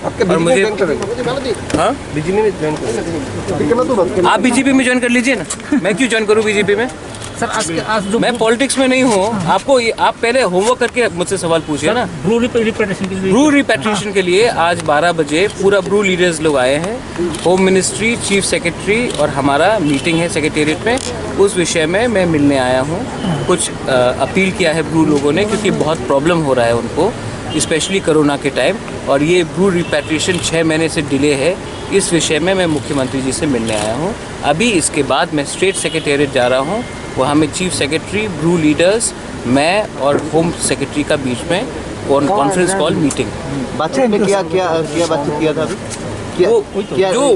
और मुझे हाँ बीजेपी में ज्वाइन कर, आप बीजेपी में ज्वाइन कर लीजिए ना, मैं क्यों ज्वाइन करूँ बीजेपी में? सर आज जो मैं पॉलिटिक्स में नहीं हूँ। आपको आप पहले होमवर्क करके मुझसे सवाल पूछिए ना। ब्रू रिपेट्रेशन के लिए ब्रू रिपैट्रिएशन के लिए आज 12 बजे पूरा ब्रू लीडर्स लोग आए हैं। होम मिनिस्ट्री, चीफ सेक्रेटरी और हमारा मीटिंग है सेक्रेटेरिएट में। उस विषय में मैं मिलने आया हूँ। कुछ अपील किया है ब्रू लोगों ने, क्योंकि बहुत प्रॉब्लम हो रहा है उनको, स्पेशली कोरोना के टाइम। और ये ब्रू रिपैट्रिएशन 6 महीने से डिले है। इस विषय में मैं मुख्यमंत्री जी से मिलने आया हूँ। अभी इसके बाद मैं स्टेट सेक्रेटेरिएट जा रहा हूँ। वहाँ में चीफ सेक्रेटरी, ब्रू लीडर्स, मैं और होम सेक्रेटरी का बीच में कॉन्फ्रेंस कॉल मीटिंग। बातचीत में क्या बातचीत किया था अभी?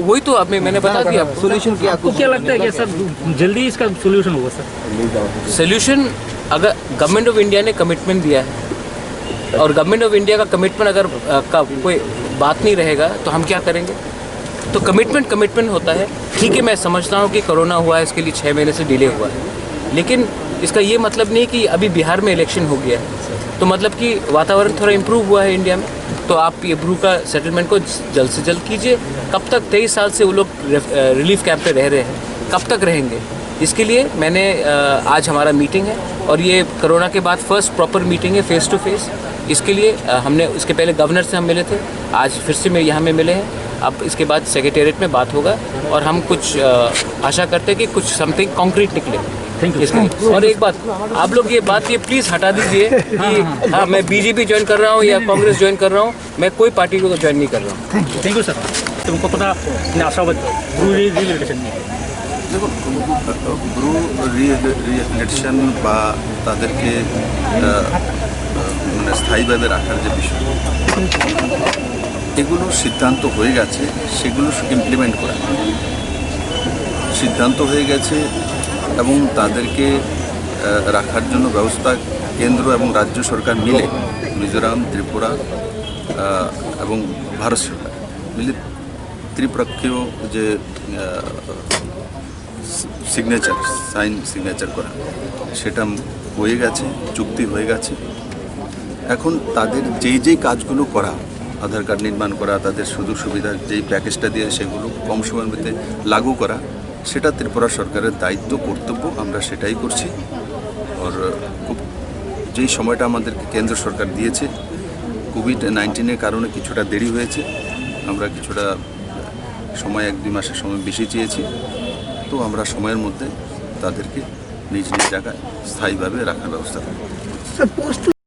वही तो अब मैंने बता दिया। सोल्यूशन क्या? आपको क्या लगता है कि सर जल्दी इसका सोल्यूशन होगा सर? सोल्यूशन अगर गवर्नमेंट ऑफ इंडिया ने कमिटमेंट दिया है, और गवर्नमेंट ऑफ इंडिया का कमिटमेंट अगर का कोई बात नहीं रहेगा तो हम क्या करेंगे? तो कमिटमेंट होता है। ठीक है, मैं समझता हूँ कि कोरोना हुआ है, इसके लिए 6 महीने से डिले हुआ है, लेकिन इसका ये मतलब नहीं कि अभी बिहार में इलेक्शन हो गया है तो मतलब कि वातावरण थोड़ा इम्प्रूव हुआ है इंडिया में। तो आप ये ब्रू का सेटलमेंट को जल्द से जल्द कीजिए। कब तक 23 साल से वो लोग रिलीफ कैंप पे रह रहे हैं, कब तक रहेंगे? इसके लिए मैंने आज हमारा मीटिंग है, और ये कोरोना के बाद फर्स्ट प्रॉपर मीटिंग है फेस टू फेस। इसके लिए हमने इसके पहले गवर्नर से हम मिले थे, आज फिर से मैं यहाँ में मिले हैं। अब इसके बाद सेक्रेटेरिएट में बात होगा, और हम कुछ आशा करते हैं कि कुछ समथिंग कॉन्क्रीट निकले। Thank you. और एक बात, आप लोग ये बात प्लीज़ हटा दीजिए कि हाँ मैं बीजेपी ज्वाइन कर रहा हूँ या कांग्रेस ज्वाइन कर रहा हूँ। मैं कोई पार्टी को ज्वाइन नहीं कर रहा हूँ। Thank you sir. तुमको पता आशावाद ब्रू रिलेशन में देखो ब्रू রিলেশন বা তাদেরকে মানে স্থায়ীভাবে রাখার যে বিষয়, এগুলো সিদ্ধান্ত হয়ে গেছে, সেগুলো ইমপ্লিমেন্ট করা সিদ্ধান্ত হয়ে গেছে, এবং তাদেরকে রাখার জন্য ব্যবস্থা কেন্দ্র এবং রাজ্য সরকার মিলে, মিজোরাম, ত্রিপুরা এবং ভারত সরকার মিলে ত্রিপক্ষীয় যে সিগনেচার করা, সেটা হয়ে গেছে, চুক্তি হয়ে গেছে। এখন তাদের যেই কাজগুলো করা, আধার কার্ড নির্মাণ করা, তাদের সুযোগ সুবিধার যেই প্যাকেজটা দিয়ে সেগুলো কম সময়ের মধ্যে লাগু করা, সেটা ত্রিপুরা সরকারের দায়িত্ব, কর্তব্য। আমরা সেটাই করছি। আর খুব যেই সময়টা আমাদেরকে কেন্দ্র সরকার দিয়েছে, কোভিড-19 কারণে কিছুটা দেরি হয়েছে। আমরা কিছুটা সময় 1-2 মাসের সময় বেশি চেয়েছি। তো আমরা সময়ের মধ্যে তাদেরকে নিজ নিজ জায়গায় স্থায়ীভাবে রাখার ব্যবস্থা করব।